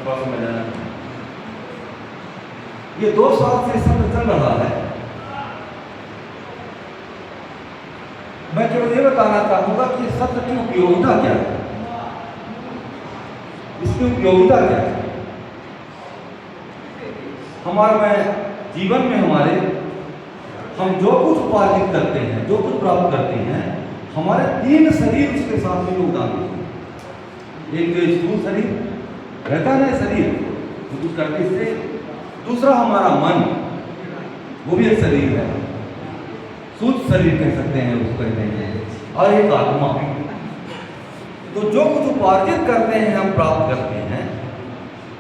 थोड़ा सा मैं ये 2 साल से सत्र चल रहा है। मैं केवल ये बताना चाहूंगा कि सत्र की उपयोगिता क्या है, इसकी उपयोगिता क्या है। हमारे जीवन में हमारे हम जो कुछ उपार्जित करते हैं, जो कुछ प्राप्त करते हैं, हमारे 3 शरीर उसके साथ में योगदान देते हैं। एक तो स्थूल शरीर रहता है ना, शरीर जो कुछ करते इससे। दूसरा हमारा मन, वो भी एक शरीर है, सूक्ष्म शरीर कह सकते हैं उसको कहते हैं। और एक आत्मा। तो जो कुछ उपार्जित करते हैं, हम प्राप्त करते हैं,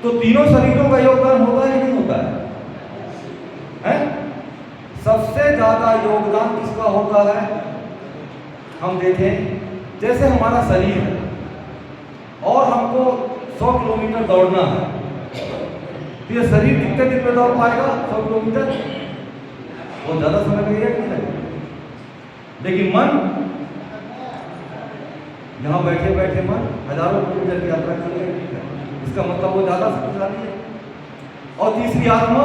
तो तीनों शरीरों का योगदान होता है नहीं होता है? सबसे ज्यादा योगदान किसका होता है? हम देखें, जैसे हमारा शरीर है और हमको 100 किलोमीटर दौड़ना है, तो ये शरीर कितने दिन में दौड़ पाएगा 100 किलोमीटर? वो ज्यादा समय लगेगा कि नहीं? लेकिन मन, यहां बैठे बैठे मन हजारों किलोमीटर की यात्रा करेगा, इसका मतलब वो ज्यादा शक्तिशाली है। और तीसरी आत्मा,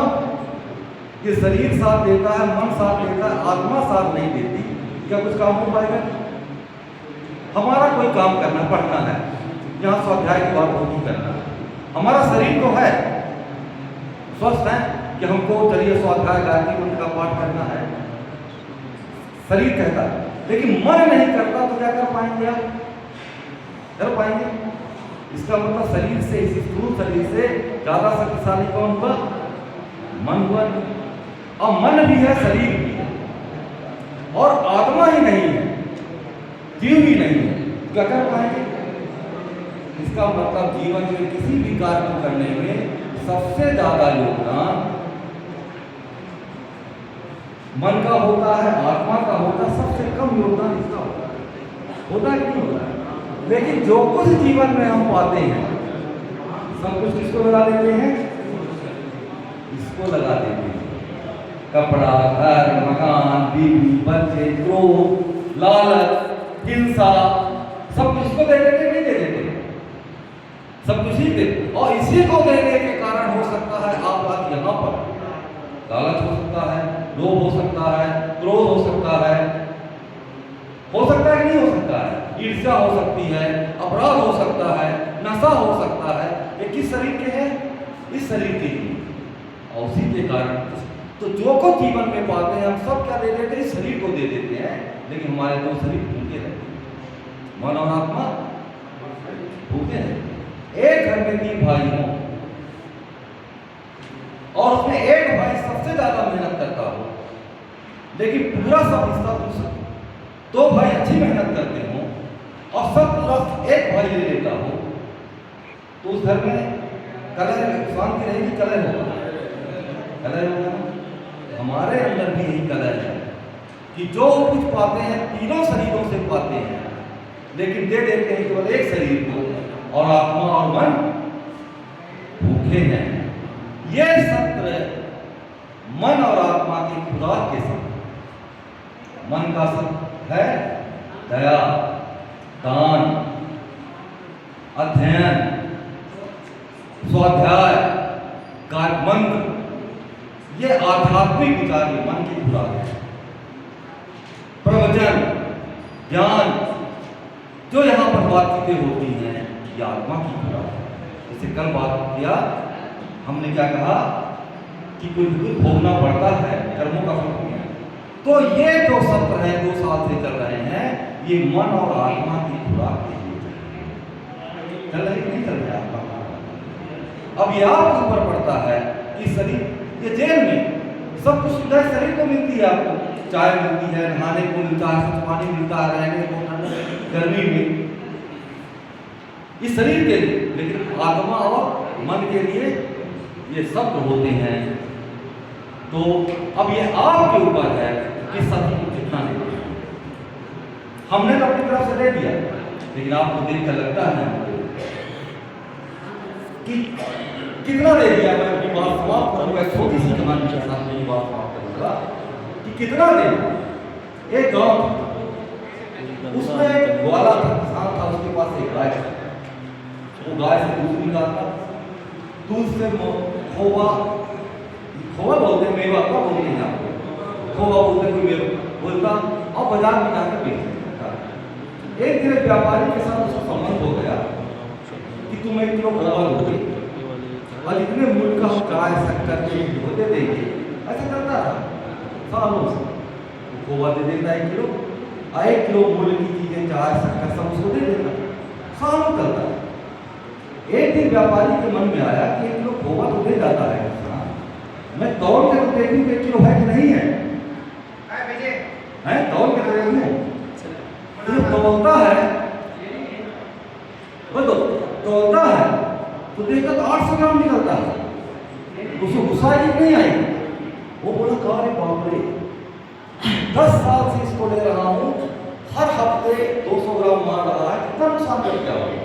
ये शरीर साथ देता है, मन साथ देता है, आत्मा साथ नहीं देती, क्या कुछ काम हो पाएगा? हमारा कोई काम करना, पढ़ना है, यहाँ स्वाध्याय की बात नहीं करना। हमारा शरीर तो है, स्वस्थ है कि हमको चलिए स्वाध्याय गायत्री मंत्र का पाठ करना है, शरीर कहता है, लेकिन मन नहीं करता तो क्या कर पाएंगे आप? कर पाएंगे? इसका मतलब शरीर से, इस स्थूल शरीर से ज्यादा शक्तिशाली कौन हुआ? मन हुआ। और मन भी है, शरीर भी है, और आत्मा ही नहीं है, जीव भी नहीं है, क्या कर पाएंगे? इसका मतलब जीवन में किसी भी कार्य को करने में सबसे ज्यादा योगदान मन का होता है, आत्मा का होता है, सबसे कम योगदान इसका होता है कि नहीं होता है? लेकिन जो कुछ जीवन में हम पाते हैं, सब कुछ किसको लगा देते हैं? इसको लगा देते हैं। कपड़ा, घर, मकान, बीवी, बच्चे, क्रोध, लालच, हिंसा, सब कुछ को दे देते, नहीं दे देते? सब कुछ ही दे। और इसी को देने के कारण हो सकता है आप बात यहाँ पर लालच हो सकता है, लोभ हो सकता है, क्रोध हो सकता है कि नहीं हो सकता है? ईर्ष्या हो सकती है, अपराध हो सकता है, नशा हो सकता है। ये किस शरीर के हैं? इस शरीर के लिए। और उसी के कारण तो जो को जीवन में पाते हैं, हम सब क्या दे देते हैं? इस शरीर को दे देते हैं। लेकिन हमारे 2 शरीर भूखे रहते हैं, मन और आत्मा भूखे रहते। एक घर में 3 भाई हों और उसमें एक भाई सबसे ज्यादा मेहनत करता हो, लेकिन पूरा सब हिस्सा दूसरा, 2 भाई अच्छी मेहनत करते हो और सब पूरा एक भाई ले लेता हो, तो उस घर में कलह, शांति रहेगी? कलह होगा, कलह होगा। हमारे अंदर भी यही कलह है कि जो कुछ पाते हैं तीनों शरीरों से पाते हैं, लेकिन दे देते हैं केवल एक शरीर को, और आत्मा और मन भूखे हैं। ये सत्र मन और आत्मा की खुराक के साथ, मन का सत्र है दया, दान, अध्ययन, स्वाध्याय, कार्य मंत्र, ये आध्यात्मिक विचार ये मन की खुराक है। प्रवचन, ज्ञान, जो यहाँ पर बातचीतें होती हैं, ये आत्मा की खुराक है। जैसे कल बात किया हमने, क्या कहा कि कोई भी भोगना पड़ता है, कर्मों का फल है। तो ये जो सत्र है 2 साल से चल रहे हैं, ये मन और आत्मा की खुराक के लिए चल रही, नहीं चल रहा आत्मा। अब ये आपके ऊपर पड़ता है कि शरीर, ये जेल में सब कुछ सुविधा शरीर को मिलती है, आपको चाय मिलती है, नहाने को मिलता है, स्वच्छ पानी मिलता है, रहने को, गर्मी में, इस शरीर के लिए। लेकिन आत्मा और मन के लिए ये सब होते हैं। तो अब ये आपके ऊपर है कि सत्य को कितना देते हैं। हमने तो अपनी तरफ से दे दिया, लेकिन आपको देख कर लगता है कि कितना दे दिया। मैं अपनी बात समाप्त करूंगा, छोटी सी कहानी के साथ मेरी बात समाप्त करूंगा कि कितना दे। एक गांव, उसमें एक ग्वाला था, किसान था, उसके पास एक गाय थी। वो गाय से दूध निकालता, दूध से खोवा, खोवा बोलते हैं, मेवा का बोलते हैं यहाँ, खोवा बोलते हैं, कोई मेवा बोलता और बाजार में जाकर बेच देता। एक दिन व्यापारी के साथ उसका संबंध हो गया कि तुम 1 किलो खोवा लोगे और इतने मूल्य का हम चाय शक्कर के होते देंगे, ऐसा करता था सालों से। खोवा दे देता 1 किलो और 1 किलो मूल्य की चीजें चाय शक्कर सब उसको दे देता, सालों चलता है। एक दिन व्यापारी के मन में आया कि 1 किलो खोवा तो दे जाता है, मैं तौल के तो देखूं 1 किलो है कि नहीं है, तौल के तो देखूं, तो तौलता है, बोलो तौलता है तो देखा तो 800 ग्राम निकलता है। उसको गुस्सा ही नहीं आई, वो बोला अरे बाप रे, 10 साल से इसको ले रहा हूँ, हर हफ्ते 200 ग्राम मार रहा है, कितना नुकसान कर क्या होगा।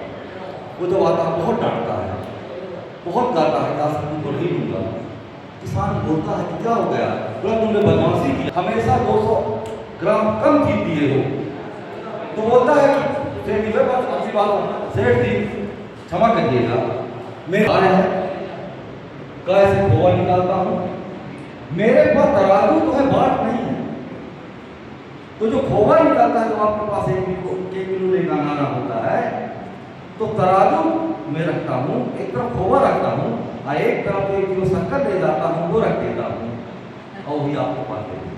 वो जब आता बहुत डांटता है, बहुत गाता है, 10 दिन को नहीं दूंगा। किसान बोलता है कि क्या हो गया, बोला तुमने बदमाशी की, हमेशा 200 ग्राम कम चीज दिए हो। तो बोलता है कि सेठ जी बस अच्छी बात, सेठ जी क्षमा करिएगा, मेरे आए हैं कैसे खोवा निकालता हूँ, मेरे पास तराजू तो है, बाट नहीं है। तो जो खोवा निकालता है तो आपके पास 1 किलो लेना आना होता है, तो तराजू मैं रखता हूँ, एक तरफ खोवा रखता हूँ और एक तरफ 1 किलो शक्कर ले जाता हूँ, वो रख देता हूँ और वही आपको पास दे देता।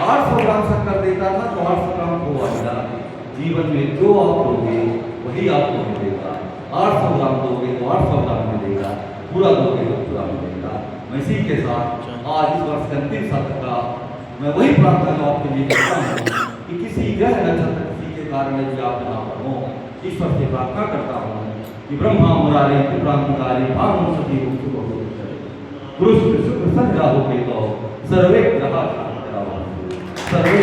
800 ग्राम शक्कर देता था तो 800 ग्राम खोवा मिला। जीवन में जो आप दोगे वही आपको मिलेगा, 800 ग्राम दोगे तो 800 ग्राम मिलेगा, पूरा दोगे तो पूरा मिलेगा। मैं इसी के साथ आज इस वर्ष के अंतिम सत्र का मैं वही प्रार्थना आपके लिए करता हूँ कि किसी ग्रह नक्षत्र किसी के कारण यदि आप यहाँ पर हो, ईश्वर से प्रार्थना करता हूँ कि ब्रह्मा मुरारी क्रांतिकारी भानु सती पुरुष शुक्र संध्या हो गई तो सर्वे ग्रह सर्वे